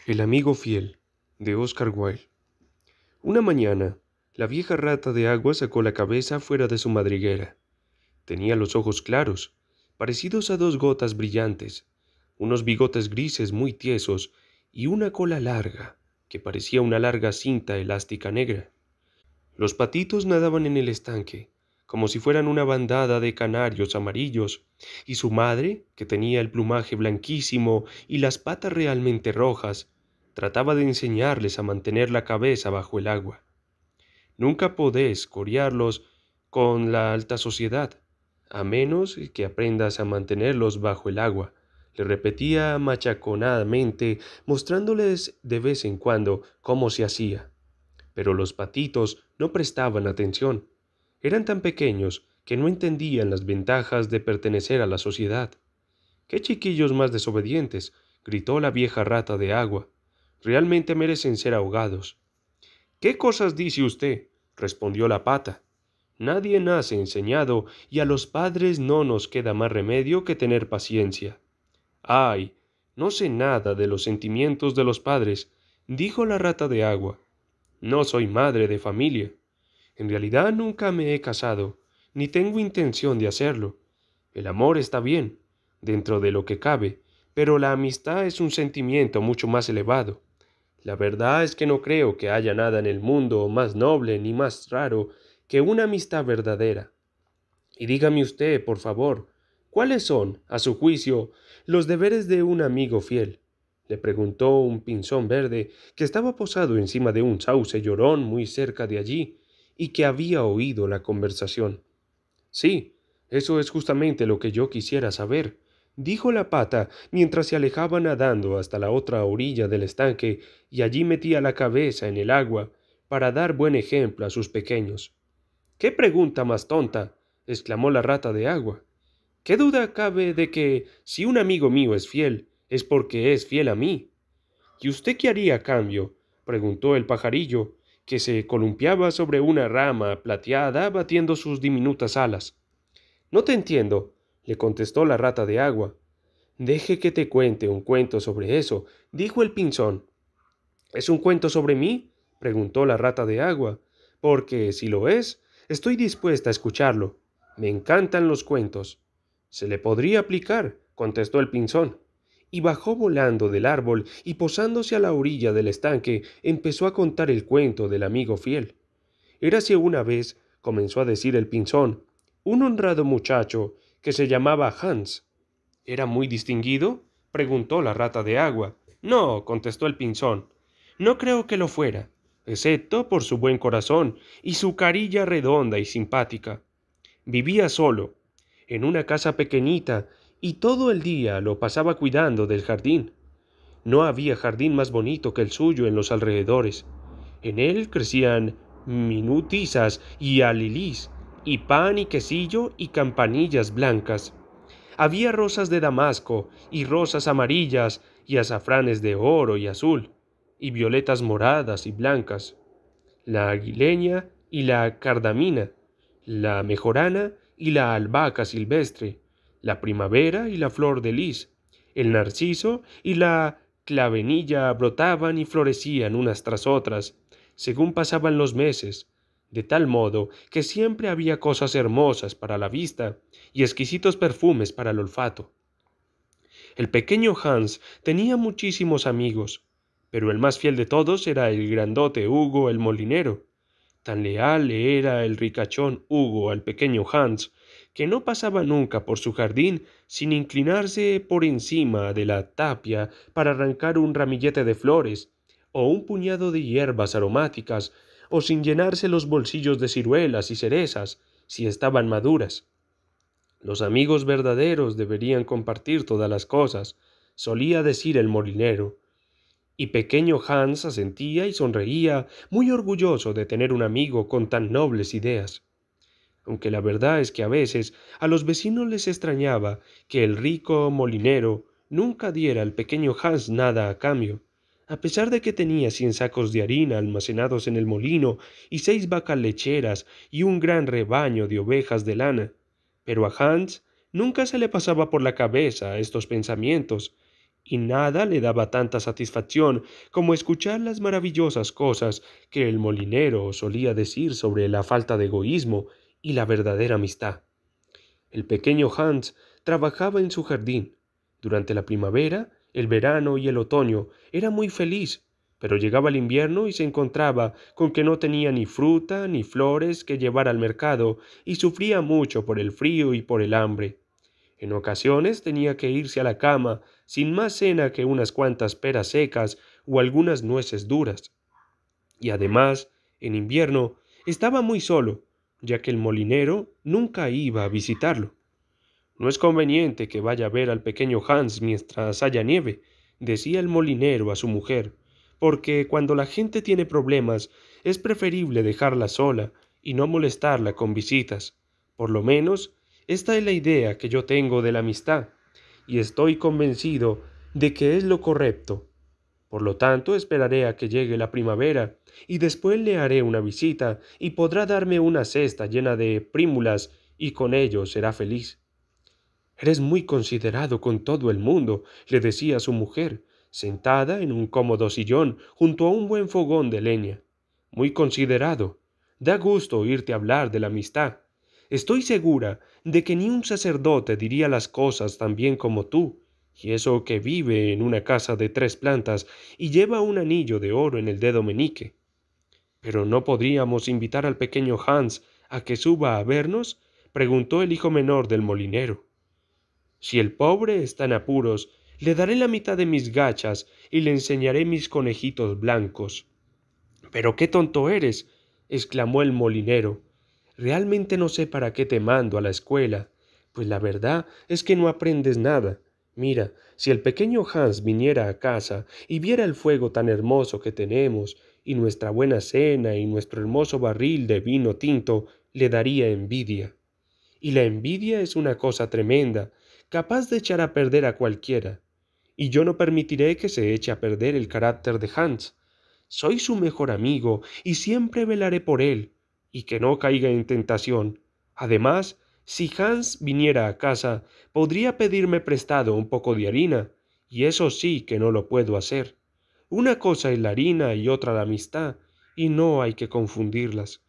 El amigo fiel, de Oscar Wilde. Una mañana, la vieja rata de agua sacó la cabeza fuera de su madriguera. Tenía los ojos claros, parecidos a dos gotas brillantes, unos bigotes grises muy tiesos y una cola larga, que parecía una larga cinta elástica negra. Los patitos nadaban en el estanque, como si fueran una bandada de canarios amarillos, y su madre, que tenía el plumaje blanquísimo y las patas realmente rojas, trataba de enseñarles a mantener la cabeza bajo el agua. Nunca podés corearlos con la alta sociedad, a menos que aprendas a mantenerlos bajo el agua, le repetía machaconadamente, mostrándoles de vez en cuando cómo se hacía. Pero los patitos no prestaban atención. Eran tan pequeños que no entendían las ventajas de pertenecer a la sociedad. ¡Qué chiquillos más desobedientes! Gritó la vieja rata de agua. Realmente merecen ser ahogados. ¿Qué cosas dice usted? Respondió la pata. Nadie nace enseñado y a los padres no nos queda más remedio que tener paciencia. ¡Ay! No sé nada de los sentimientos de los padres, dijo la rata de agua. No soy madre de familia. En realidad nunca me he casado, ni tengo intención de hacerlo. El amor está bien, dentro de lo que cabe, pero la amistad es un sentimiento mucho más elevado. La verdad es que no creo que haya nada en el mundo más noble ni más raro que una amistad verdadera. Y dígame usted, por favor, ¿cuáles son, a su juicio, los deberes de un amigo fiel? Le preguntó un pinzón verde que estaba posado encima de un sauce llorón muy cerca de allí y que había oído la conversación. Sí, eso es justamente lo que yo quisiera saber, dijo la pata mientras se alejaba nadando hasta la otra orilla del estanque y allí metía la cabeza en el agua para dar buen ejemplo a sus pequeños. —¡Qué pregunta más tonta! —exclamó la rata de agua. —¿Qué duda cabe de que, si un amigo mío es fiel, es porque es fiel a mí? —¿Y usted qué haría a cambio? —preguntó el pajarillo, que se columpiaba sobre una rama plateada batiendo sus diminutas alas. —No te entiendo —le contestó la rata de agua. —Deje que te cuente un cuento sobre eso —dijo el pinzón. —¿Es un cuento sobre mí? —preguntó la rata de agua. —Porque, si lo es, estoy dispuesta a escucharlo. Me encantan los cuentos. —Se le podría aplicar —contestó el pinzón. Y bajó volando del árbol y posándose a la orilla del estanque empezó a contar el cuento del amigo fiel. Érase una vez, comenzó a decir el pinzón, un honrado muchacho que se llamaba Hans. —¿Era muy distinguido? —preguntó la rata de agua. —No —contestó el pinzón—, no creo que lo fuera, excepto por su buen corazón y su carilla redonda y simpática. Vivía solo, en una casa pequeñita, y todo el día lo pasaba cuidando del jardín. No había jardín más bonito que el suyo en los alrededores. En él crecían minutisas y alilís, y pan y quesillo y campanillas blancas. Había rosas de damasco y rosas amarillas y azafranes de oro y azul, y violetas moradas y blancas, la aguileña y la cardamina, la mejorana y la albahaca silvestre, la primavera y la flor de lis, el narciso y la clavenilla brotaban y florecían unas tras otras, según pasaban los meses, de tal modo que siempre había cosas hermosas para la vista y exquisitos perfumes para el olfato. El pequeño Hans tenía muchísimos amigos, pero el más fiel de todos era el grandote Hugo el molinero. Tan leal le era el ricachón Hugo al pequeño Hans, que no pasaba nunca por su jardín sin inclinarse por encima de la tapia para arrancar un ramillete de flores, o un puñado de hierbas aromáticas, o sin llenarse los bolsillos de ciruelas y cerezas, si estaban maduras. Los amigos verdaderos deberían compartir todas las cosas, solía decir el molinero. Y pequeño Hans asentía y sonreía, muy orgulloso de tener un amigo con tan nobles ideas. Aunque la verdad es que a veces a los vecinos les extrañaba que el rico molinero nunca diera al pequeño Hans nada a cambio, a pesar de que tenía 100 sacos de harina almacenados en el molino y 6 vacas lecheras y un gran rebaño de ovejas de lana. Pero a Hans nunca se le pasaba por la cabeza estos pensamientos, y nada le daba tanta satisfacción como escuchar las maravillosas cosas que el molinero solía decir sobre la falta de egoísmo y la verdadera amistad. El pequeño Hans trabajaba en su jardín. Durante la primavera, el verano y el otoño era muy feliz, pero llegaba el invierno y se encontraba con que no tenía ni fruta ni flores que llevar al mercado y sufría mucho por el frío y por el hambre. En ocasiones tenía que irse a la cama sin más cena que unas cuantas peras secas o algunas nueces duras. Y además, en invierno, estaba muy solo, ya que el molinero nunca iba a visitarlo. No es conveniente que vaya a ver al pequeño Hans mientras haya nieve, decía el molinero a su mujer, porque cuando la gente tiene problemas es preferible dejarla sola y no molestarla con visitas. Por lo menos, esta es la idea que yo tengo de la amistad, y estoy convencido de que es lo correcto. Por lo tanto, esperaré a que llegue la primavera, y después le haré una visita, y podrá darme una cesta llena de prímulas, y con ello será feliz. Eres muy considerado con todo el mundo, le decía su mujer, sentada en un cómodo sillón junto a un buen fogón de leña. Muy considerado. Da gusto oírte hablar de la amistad. Estoy segura de que ni un sacerdote diría las cosas tan bien como tú, y eso que vive en una casa de 3 plantas y lleva un anillo de oro en el dedo meñique. ¿Pero no podríamos invitar al pequeño Hans a que suba a vernos?, preguntó el hijo menor del molinero. Si el pobre está en apuros, le daré la mitad de mis gachas y le enseñaré mis conejitos blancos. —¡Pero qué tonto eres! —exclamó el molinero. —Realmente no sé para qué te mando a la escuela, pues la verdad es que no aprendes nada. Mira, si el pequeño Hans viniera a casa y viera el fuego tan hermoso que tenemos, y nuestra buena cena y nuestro hermoso barril de vino tinto, le daría envidia. Y la envidia es una cosa tremenda, capaz de echar a perder a cualquiera. Y yo no permitiré que se eche a perder el carácter de Hans. Soy su mejor amigo y siempre velaré por él, y que no caiga en tentación. Además, si Hans viniera a casa, podría pedirme prestado un poco de harina, y eso sí que no lo puedo hacer. Una cosa es la harina y otra la amistad, y no hay que confundirlas.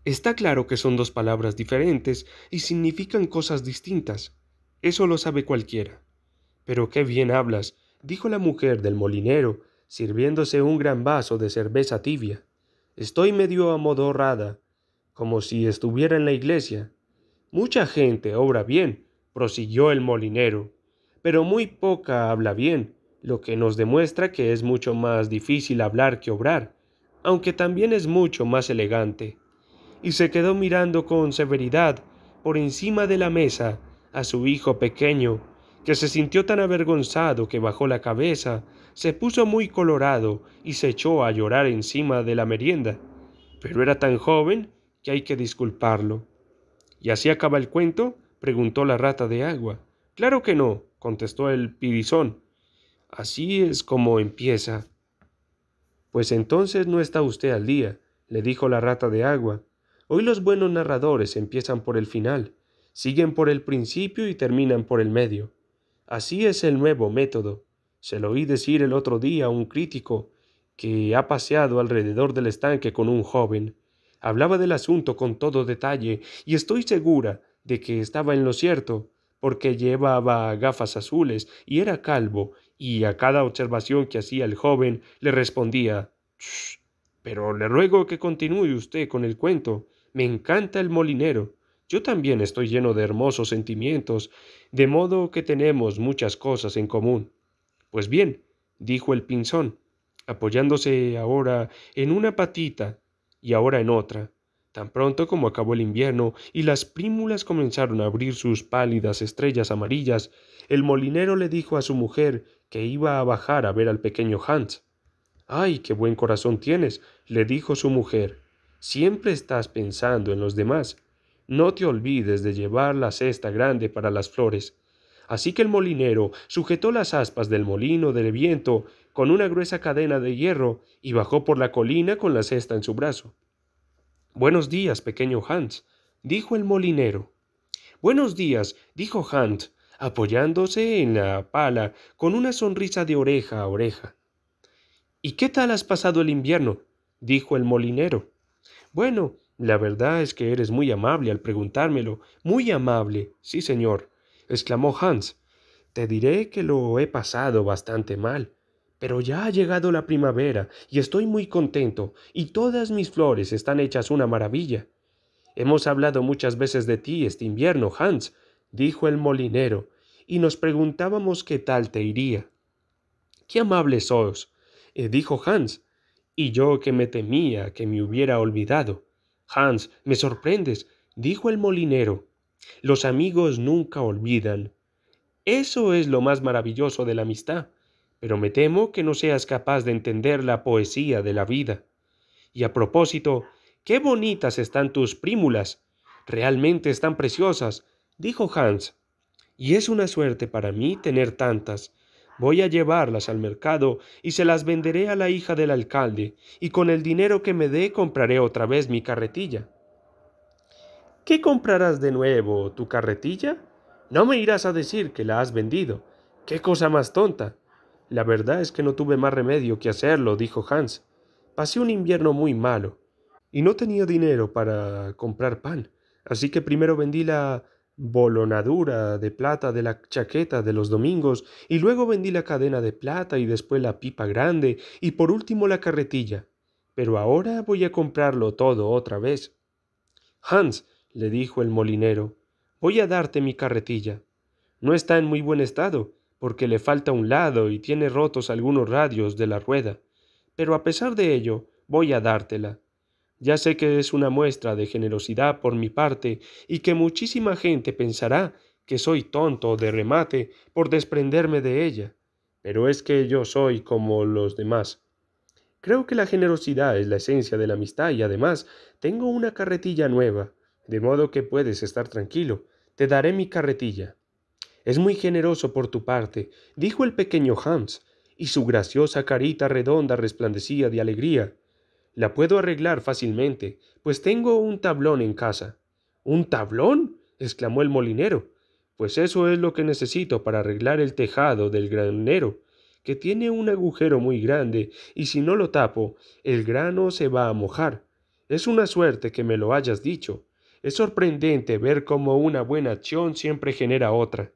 Está claro que son dos palabras diferentes y significan cosas distintas. Eso lo sabe cualquiera. —Pero qué bien hablas —dijo la mujer del molinero, sirviéndose un gran vaso de cerveza tibia—. Estoy medio amodorrada, como si estuviera en la iglesia. Mucha gente obra bien —prosiguió el molinero—, pero muy poca habla bien, lo que nos demuestra que es mucho más difícil hablar que obrar, aunque también es mucho más elegante. Y se quedó mirando con severidad por encima de la mesa a su hijo pequeño, que se sintió tan avergonzado que bajó la cabeza, se puso muy colorado y se echó a llorar encima de la merienda. Pero era tan joven que hay que disculparlo. —¿Y así acaba el cuento? —preguntó la rata de agua. —Claro que no —contestó el pilizón—. Así es como empieza. —Pues entonces no está usted al día —le dijo la rata de agua—. Hoy los buenos narradores empiezan por el final, siguen por el principio y terminan por el medio. Así es el nuevo método. Se lo oí decir el otro día a un crítico que ha paseado alrededor del estanque con un joven. Hablaba del asunto con todo detalle y estoy segura de que estaba en lo cierto, porque llevaba gafas azules y era calvo, y a cada observación que hacía el joven le respondía: «Shh, pero le ruego que continúe usted con el cuento. Me encanta el molinero. Yo también estoy lleno de hermosos sentimientos, de modo que tenemos muchas cosas en común». —Pues bien —dijo el pinzón, apoyándose ahora en una patita y ahora en otra—, tan pronto como acabó el invierno y las prímulas comenzaron a abrir sus pálidas estrellas amarillas, el molinero le dijo a su mujer que iba a bajar a ver al pequeño Hans. —¡Ay, qué buen corazón tienes! —le dijo su mujer—. Siempre estás pensando en los demás. No te olvides de llevar la cesta grande para las flores. Así que el molinero sujetó las aspas del molino del viento con una gruesa cadena de hierro y bajó por la colina con la cesta en su brazo. —Buenos días, pequeño Hans —dijo el molinero. —Buenos días —dijo Hans—. apoyándose en la pala con una sonrisa de oreja a oreja. —¿Y qué tal has pasado el invierno? —dijo el molinero. —Bueno, la verdad es que eres muy amable al preguntármelo. Muy amable, sí, señor —exclamó Hans—. Te diré que lo he pasado bastante mal. Pero ya ha llegado la primavera y estoy muy contento, y todas mis flores están hechas una maravilla. Hemos hablado muchas veces de ti este invierno, Hans —dijo el molinero—, y nos preguntábamos qué tal te iría. —Qué amable sos —dijo Hans—, y yo que me temía que me hubiera olvidado. —Hans, me sorprendes —dijo el molinero—. Los amigos nunca olvidan. Eso es lo más maravilloso de la amistad, pero me temo que no seas capaz de entender la poesía de la vida. Y a propósito, qué bonitas están tus prímulas. Realmente están preciosas, dijo Hans. Y es una suerte para mí tener tantas. Voy a llevarlas al mercado y se las venderé a la hija del alcalde, y con el dinero que me dé compraré otra vez mi carretilla. ¿Qué comprarás de nuevo, tu carretilla? No me irás a decir que la has vendido. ¡Qué cosa más tonta! La verdad es que no tuve más remedio que hacerlo, dijo Hans. Pasé un invierno muy malo y no tenía dinero para comprar pan, así que primero vendí la bolonadura de plata de la chaqueta de los domingos, y luego vendí la cadena de plata y después la pipa grande y por último la carretilla. Pero ahora voy a comprarlo todo otra vez. Hans, le dijo el molinero, voy a darte mi carretilla. No está en muy buen estado, porque le falta un lado y tiene rotos algunos radios de la rueda, pero a pesar de ello, voy a dártela. Ya sé que es una muestra de generosidad por mi parte y que muchísima gente pensará que soy tonto de remate por desprenderme de ella, pero es que yo soy como los demás. Creo que la generosidad es la esencia de la amistad y además tengo una carretilla nueva, de modo que puedes estar tranquilo. Te daré mi carretilla. Es muy generoso por tu parte, dijo el pequeño Hans, y su graciosa carita redonda resplandecía de alegría. La puedo arreglar fácilmente, pues tengo un tablón en casa. ¿Un tablón? —exclamó el molinero. Pues eso es lo que necesito para arreglar el tejado del granero, que tiene un agujero muy grande, y si no lo tapo, el grano se va a mojar. Es una suerte que me lo hayas dicho. Es sorprendente ver cómo una buena acción siempre genera otra.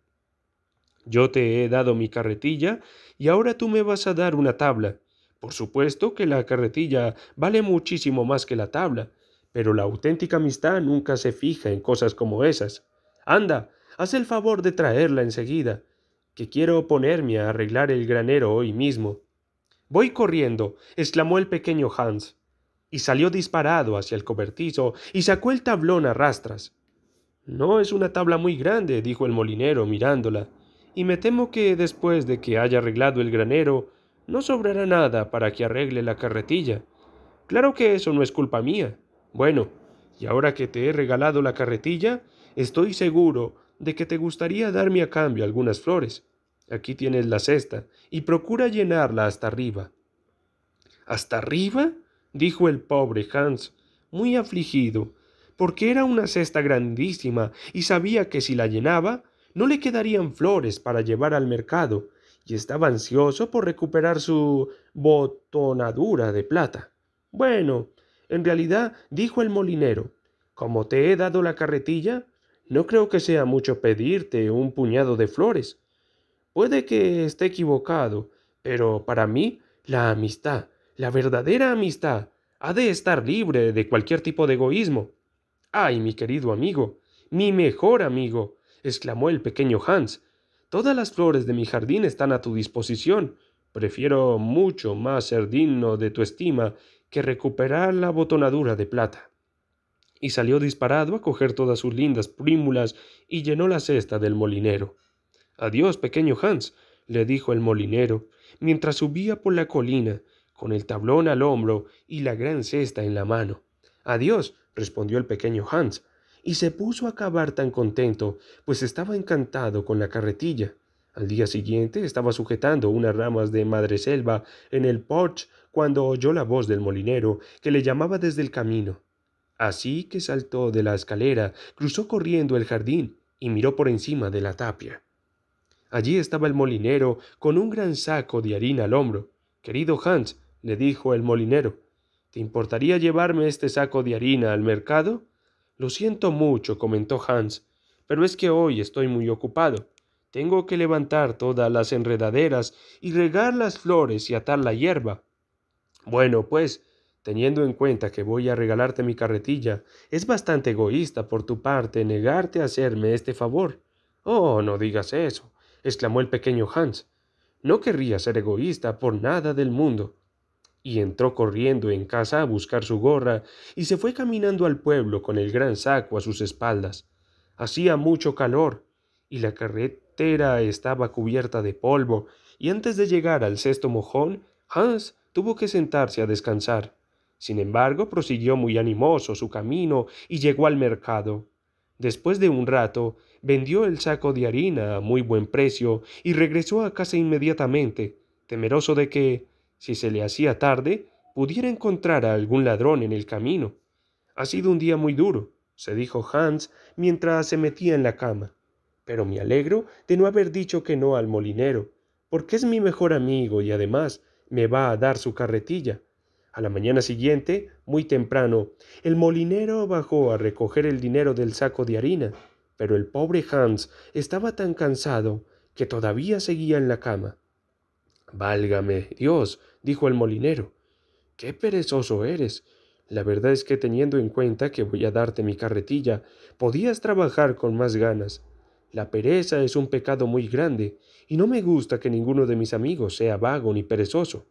Yo te he dado mi carretilla y ahora tú me vas a dar una tabla. Por supuesto que la carretilla vale muchísimo más que la tabla, pero la auténtica amistad nunca se fija en cosas como esas. Anda, haz el favor de traerla enseguida, que quiero ponerme a arreglar el granero hoy mismo. Voy corriendo, exclamó el pequeño Hans, y salió disparado hacia el cobertizo y sacó el tablón a rastras. No es una tabla muy grande, dijo el molinero mirándola, y me temo que después de que haya arreglado el granero, no sobrará nada para que arregle la carretilla. Claro que eso no es culpa mía. Bueno, y ahora que te he regalado la carretilla, estoy seguro de que te gustaría darme a cambio algunas flores. Aquí tienes la cesta, y procura llenarla hasta arriba. ¿Hasta arriba? Dijo el pobre Hans, muy afligido, porque era una cesta grandísima y sabía que si la llenaba, no le quedarían flores para llevar al mercado, y estaba ansioso por recuperar su botonadura de plata. Bueno, en realidad, dijo el molinero, como te he dado la carretilla, no creo que sea mucho pedirte un puñado de flores. Puede que esté equivocado, pero para mí la amistad, la verdadera amistad, ha de estar libre de cualquier tipo de egoísmo. ¡Ay, mi querido amigo! ¡Mi mejor amigo! —exclamó el pequeño Hans. Todas las flores de mi jardín están a tu disposición. Prefiero mucho más ser digno de tu estima que recuperar la botonadura de plata. Y salió disparado a coger todas sus lindas prímulas y llenó la cesta del molinero. —Adiós, pequeño Hans —le dijo el molinero, mientras subía por la colina, con el tablón al hombro y la gran cesta en la mano. —Adiós —respondió el pequeño Hans, y se puso a cavar tan contento, pues estaba encantado con la carretilla. Al día siguiente estaba sujetando unas ramas de madreselva en el porche cuando oyó la voz del molinero, que le llamaba desde el camino. Así que saltó de la escalera, cruzó corriendo el jardín y miró por encima de la tapia. Allí estaba el molinero con un gran saco de harina al hombro. «Querido Hans», le dijo el molinero, «¿te importaría llevarme este saco de harina al mercado?» «Lo siento mucho», comentó Hans, «pero es que hoy estoy muy ocupado. Tengo que levantar todas las enredaderas y regar las flores y atar la hierba». «Bueno, pues, teniendo en cuenta que voy a regalarte mi carretilla, es bastante egoísta por tu parte negarte a hacerme este favor». «Oh, no digas eso», exclamó el pequeño Hans. «No querría ser egoísta por nada del mundo». Y entró corriendo en casa a buscar su gorra y se fue caminando al pueblo con el gran saco a sus espaldas. Hacía mucho calor y la carretera estaba cubierta de polvo, y antes de llegar al cesto mojón, Hans tuvo que sentarse a descansar. Sin embargo, prosiguió muy animoso su camino y llegó al mercado. Después de un rato, vendió el saco de harina a muy buen precio y regresó a casa inmediatamente, temeroso de que, si se le hacía tarde, pudiera encontrar a algún ladrón en el camino. «Ha sido un día muy duro», se dijo Hans mientras se metía en la cama, «pero me alegro de no haber dicho que no al molinero, porque es mi mejor amigo y además me va a dar su carretilla». A la mañana siguiente, muy temprano, el molinero bajó a recoger el dinero del saco de harina, pero el pobre Hans estaba tan cansado que todavía seguía en la cama. «Válgame Dios», dijo el molinero, «qué perezoso eres. La verdad es que teniendo en cuenta que voy a darte mi carretilla, podías trabajar con más ganas. La pereza es un pecado muy grande, y no me gusta que ninguno de mis amigos sea vago ni perezoso.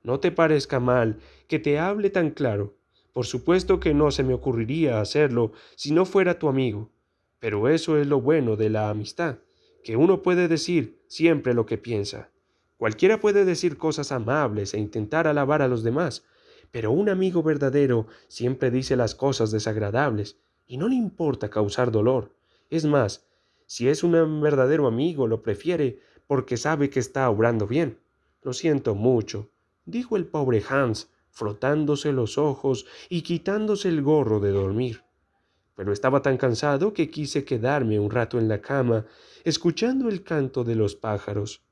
No te parezca mal que te hable tan claro. Por supuesto que no se me ocurriría hacerlo si no fuera tu amigo. Pero eso es lo bueno de la amistad, que uno puede decir siempre lo que piensa. Cualquiera puede decir cosas amables e intentar alabar a los demás, pero un amigo verdadero siempre dice las cosas desagradables y no le importa causar dolor. Es más, si es un verdadero amigo, lo prefiere porque sabe que está obrando bien. Lo siento mucho, dijo el pobre Hans, frotándose los ojos y quitándose el gorro de dormir. Pero estaba tan cansado que quise quedarme un rato en la cama, escuchando el canto de los pájaros.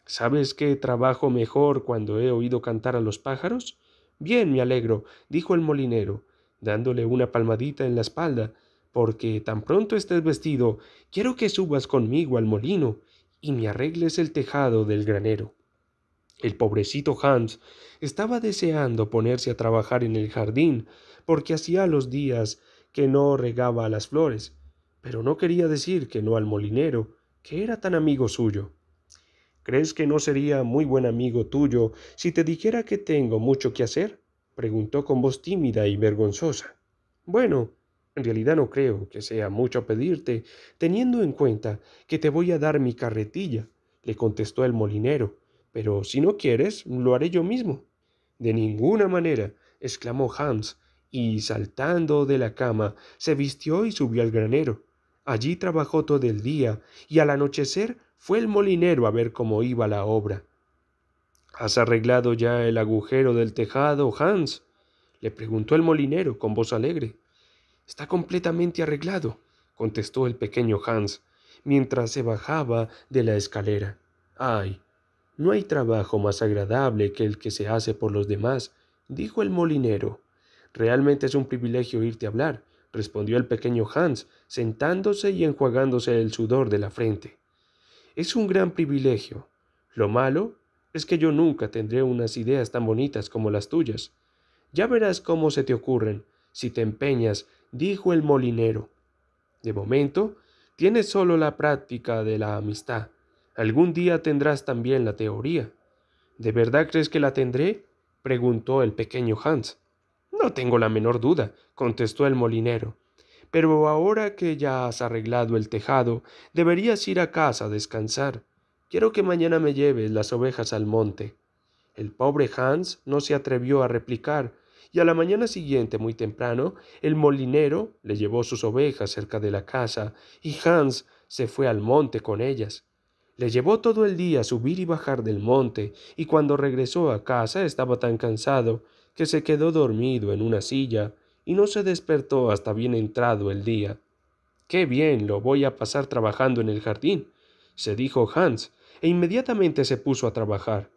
¿Sabes qué trabajo mejor cuando he oído cantar a los pájaros? Bien, me alegro, dijo el molinero, dándole una palmadita en la espalda, porque tan pronto estés vestido, quiero que subas conmigo al molino y me arregles el tejado del granero. El pobrecito Hans estaba deseando ponerse a trabajar en el jardín, porque hacía los días que no regaba las flores, pero no quería decir que no al molinero, que era tan amigo suyo. «¿Crees que no sería muy buen amigo tuyo si te dijera que tengo mucho que hacer?», preguntó con voz tímida y vergonzosa. «Bueno, en realidad no creo que sea mucho pedirte, teniendo en cuenta que te voy a dar mi carretilla», le contestó el molinero, «pero si no quieres, lo haré yo mismo». «De ninguna manera», exclamó Hans, y saltando de la cama, se vistió y subió al granero. Allí trabajó todo el día, y al anochecer fue el molinero a ver cómo iba la obra. «¿Has arreglado ya el agujero del tejado, Hans?», le preguntó el molinero con voz alegre. «Está completamente arreglado», contestó el pequeño Hans, mientras se bajaba de la escalera. «Ay, no hay trabajo más agradable que el que se hace por los demás», dijo el molinero. «Realmente es un privilegio oírte hablar», respondió el pequeño Hans, sentándose y enjuagándose el sudor de la frente. «Es un gran privilegio. Lo malo es que yo nunca tendré unas ideas tan bonitas como las tuyas. Ya verás cómo se te ocurren, si te empeñas», dijo el molinero. «De momento, tienes solo la práctica de la amistad. Algún día tendrás también la teoría». «¿De verdad crees que la tendré?», preguntó el pequeño Hans. «No tengo la menor duda», contestó el molinero. «Pero ahora que ya has arreglado el tejado, deberías ir a casa a descansar. Quiero que mañana me lleves las ovejas al monte». El pobre Hans no se atrevió a replicar, y a la mañana siguiente, muy temprano, el molinero le llevó sus ovejas cerca de la casa, y Hans se fue al monte con ellas. Le llevó todo el día subir y bajar del monte, y cuando regresó a casa estaba tan cansado que se quedó dormido en una silla y no se despertó hasta bien entrado el día. «Qué bien lo voy a pasar trabajando en el jardín», se dijo Hans, e inmediatamente se puso a trabajar.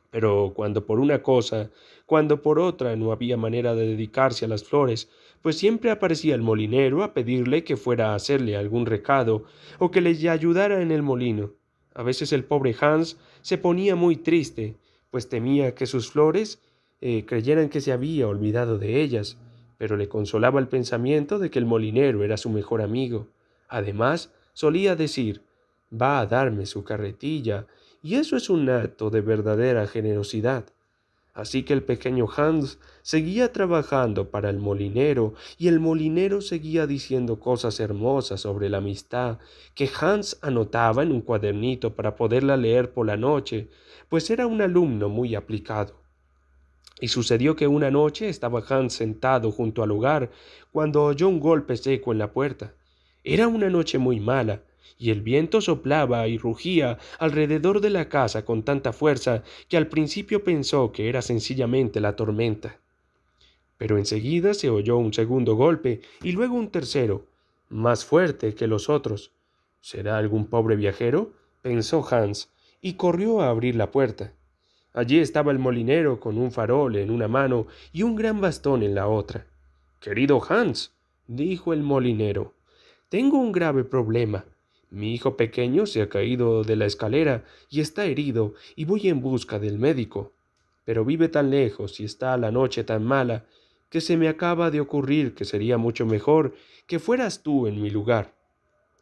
Pero cuando por una cosa, cuando por otra no había manera de dedicarse a las flores, pues siempre aparecía el molinero a pedirle que fuera a hacerle algún recado o que le ayudara en el molino. A veces el pobre Hans se ponía muy triste, pues temía que sus flores creyeran que se había olvidado de ellas, pero le consolaba el pensamiento de que el molinero era su mejor amigo. Además, solía decir, va a darme su carretilla, y eso es un acto de verdadera generosidad. Así que el pequeño Hans seguía trabajando para el molinero y el molinero seguía diciendo cosas hermosas sobre la amistad que Hans anotaba en un cuadernito para poderla leer por la noche, pues era un alumno muy aplicado. Y sucedió que una noche estaba Hans sentado junto al hogar cuando oyó un golpe seco en la puerta. Era una noche muy mala, y el viento soplaba y rugía alrededor de la casa con tanta fuerza que al principio pensó que era sencillamente la tormenta. Pero enseguida se oyó un segundo golpe y luego un tercero, más fuerte que los otros. ¿Será algún pobre viajero?, pensó Hans, y corrió a abrir la puerta. Allí estaba el molinero con un farol en una mano y un gran bastón en la otra. «Querido Hans», dijo el molinero, «tengo un grave problema. Mi hijo pequeño se ha caído de la escalera y está herido y voy en busca del médico. Pero vive tan lejos y está la noche tan mala que se me acaba de ocurrir que sería mucho mejor que fueras tú en mi lugar.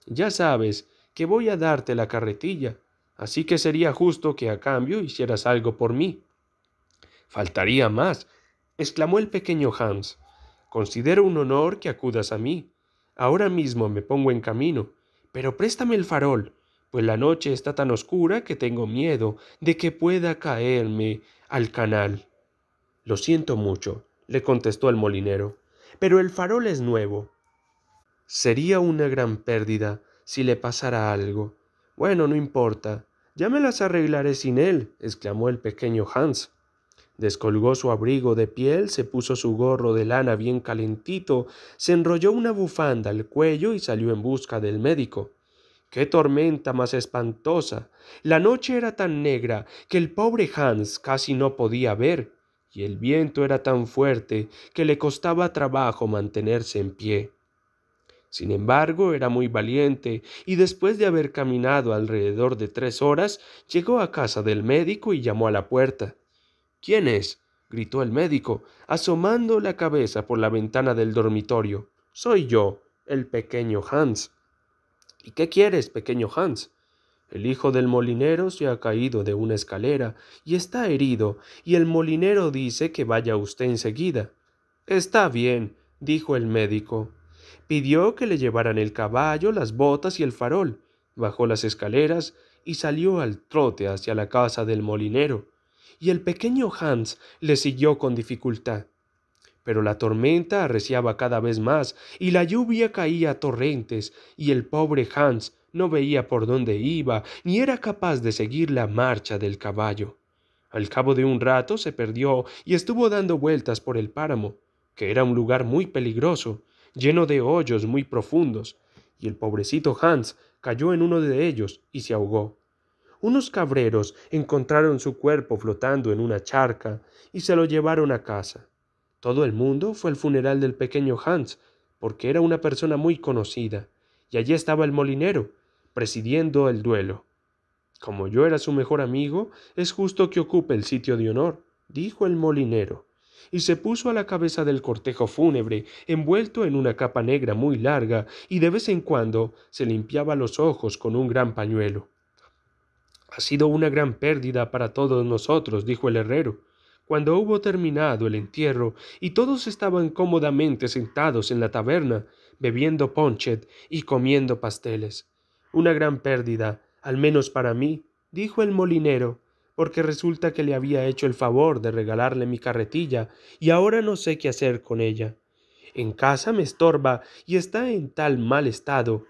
Ya sabes que voy a darte la carretilla, así que sería justo que a cambio hicieras algo por mí». «Faltaría más», exclamó el pequeño Hans. «Considero un honor que acudas a mí. Ahora mismo me pongo en camino, pero préstame el farol, pues la noche está tan oscura que tengo miedo de que pueda caerme al canal». «Lo siento mucho», le contestó el molinero, «pero el farol es nuevo. Sería una gran pérdida si le pasara algo». «Bueno, no importa, ya me las arreglaré sin él», exclamó el pequeño Hans. Descolgó su abrigo de piel, se puso su gorro de lana bien calentito, se enrolló una bufanda al cuello y salió en busca del médico. ¡Qué tormenta más espantosa! La noche era tan negra que el pobre Hans casi no podía ver, y el viento era tan fuerte que le costaba trabajo mantenerse en pie. Sin embargo, era muy valiente, y después de haber caminado alrededor de 3 horas, llegó a casa del médico y llamó a la puerta. «¿Quién es?», gritó el médico, asomando la cabeza por la ventana del dormitorio. «Soy yo, el pequeño Hans». «¿Y qué quieres, pequeño Hans?». «El hijo del molinero se ha caído de una escalera y está herido, y el molinero dice que vaya usted enseguida». «Está bien», dijo el médico. Pidió que le llevaran el caballo, las botas y el farol, bajó las escaleras y salió al trote hacia la casa del molinero, y el pequeño Hans le siguió con dificultad. Pero la tormenta arreciaba cada vez más, y la lluvia caía a torrentes, y el pobre Hans no veía por dónde iba, ni era capaz de seguir la marcha del caballo. Al cabo de un rato se perdió y estuvo dando vueltas por el páramo, que era un lugar muy peligroso, lleno de hoyos muy profundos, y el pobrecito Hans cayó en uno de ellos y se ahogó. Unos cabreros encontraron su cuerpo flotando en una charca y se lo llevaron a casa. Todo el mundo fue al funeral del pequeño Hans, porque era una persona muy conocida, y allí estaba el molinero, presidiendo el duelo. «Como yo era su mejor amigo, es justo que ocupe el sitio de honor», dijo el molinero, y se puso a la cabeza del cortejo fúnebre, envuelto en una capa negra muy larga, y de vez en cuando se limpiaba los ojos con un gran pañuelo. «Ha sido una gran pérdida para todos nosotros», dijo el herrero, cuando hubo terminado el entierro y todos estaban cómodamente sentados en la taberna, bebiendo ponchet y comiendo pasteles. «Una gran pérdida, al menos para mí», dijo el molinero, «porque resulta que le había hecho el favor de regalarle mi carretilla y ahora no sé qué hacer con ella. En casa me estorba y está en tal mal estado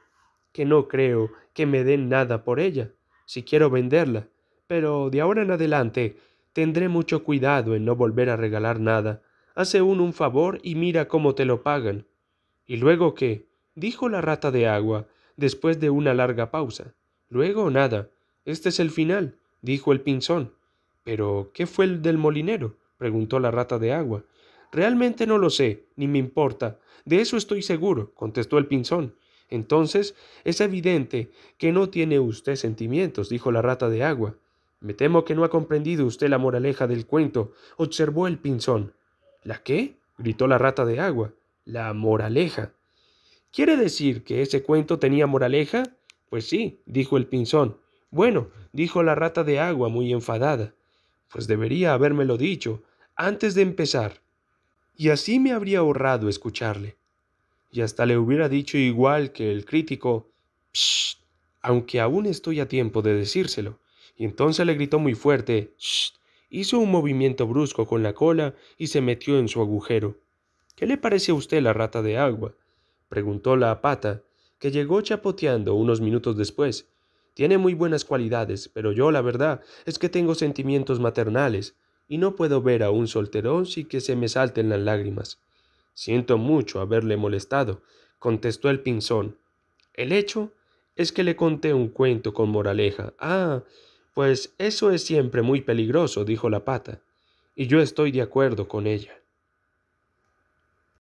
que no creo que me den nada por ella, si quiero venderla, pero de ahora en adelante tendré mucho cuidado en no volver a regalar nada. Hace uno un favor y mira cómo te lo pagan». «¿Y luego qué?», dijo la rata de agua, después de una larga pausa. Luego nada. Este es el final, dijo el Pinzón. ¿Pero qué fue el del molinero?, preguntó la Rata de Agua. Realmente no lo sé, ni me importa. De eso estoy seguro, contestó el Pinzón. Entonces, es evidente que no tiene usted sentimientos, dijo la Rata de Agua. Me temo que no ha comprendido usted la moraleja del cuento, observó el Pinzón. ¿La qué?, gritó la Rata de Agua. La moraleja. ¿Quiere decir que ese cuento tenía moraleja? Pues sí, dijo el Pinzón. Bueno, dijo la Rata de Agua muy enfadada. Pues debería habérmelo dicho antes de empezar, y así me habría ahorrado escucharle. Y hasta le hubiera dicho igual que el crítico, «Psst», aunque aún estoy a tiempo de decírselo. Y entonces le gritó muy fuerte, «Psst», hizo un movimiento brusco con la cola y se metió en su agujero. «¿Qué le parece a usted la Rata de Agua?», preguntó la Pata, que llegó chapoteando unos minutos después. «Tiene muy buenas cualidades, pero yo la verdad es que tengo sentimientos maternales, y no puedo ver a un solterón sin que se me salten las lágrimas». «Siento mucho haberle molestado», contestó el Pinzón. «El hecho es que le conté un cuento con moraleja». «Ah, pues eso es siempre muy peligroso», dijo la Pata, «y yo estoy de acuerdo con ella».